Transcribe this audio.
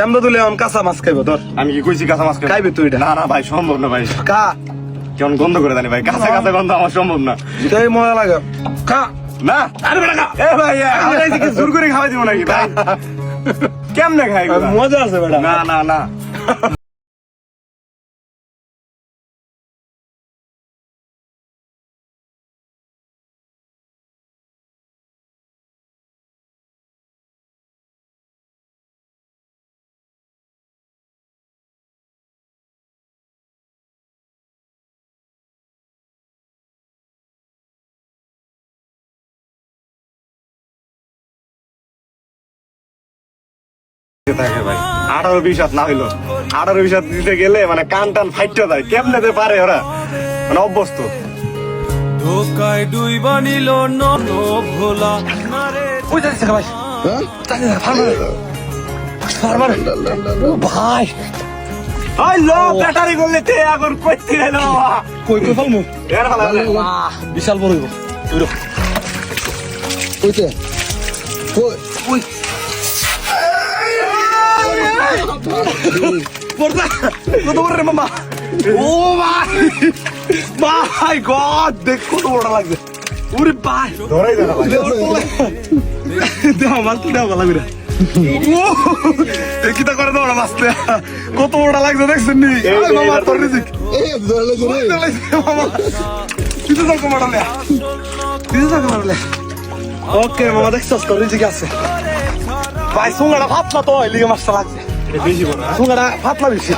এমন তুলে আমি কাঁচা মাছ খাইবো ধর। আমি কি কইছি কাঁচা মাছ খাইবে তুই এটা? না না ভাই সম্ভব না ভাই, খা, কেমন গন্ধ করে জানি ভাই, কাঁচা কাঁচা গন্ধ আমার সম্ভব না। এটাই মজা লাগে। খা। না আরে বেটা খা। এ ভাই আমরা এই যে জোর করে খাওয়াই দিব নাকি ভাই? কেমনে খাই এগুলা? মজা আছে বেটা। না না না থাকে ভাই। 18-20 হাত না হইলো 18-20 হাত দিতে গেলে মানে কান টান ফাইটে যায়, কেমনে যে পারে ওরা, মানে অভ্যস্ত। ধোকায় দুই বানিল নন ভোলা ওই যাচ্ছে ভাই। হ্যাঁ? যাচ্ছে ফার্মার। ফার্মার। ভাই। আই লো ব্যাটারি করলে তে এখন কইতে গেল। কই কই ফালমু? এর ভালো লাগে। বিশাল বড় হইব। তুইরো। কইতে? কই কই Porta! কত বড় রে মামা! ও ভাই! ভাই গড! দেখ কত বড় লাগছে। ওরে ভাই! ধরাই দে না ভাই। দেও মাছ দেও ভালো করে। কিটা করে দাও মাছটা। কত বড় লাগছে দেখছেন নি? আরে মামা তোর রিজিক। এই ধরলে ধরে। মামা। কিটা দাও কমাড়লে। কিটা দাও কমাড়লে। ওকে মামা দেখছস তোর রিজিক আছে। ভাই সুঙ্গাটা ভাত না তো এই লিগে মাছটা লাগছে। বেশি বড়। সুঙ্গাটা ভাত না বেশি।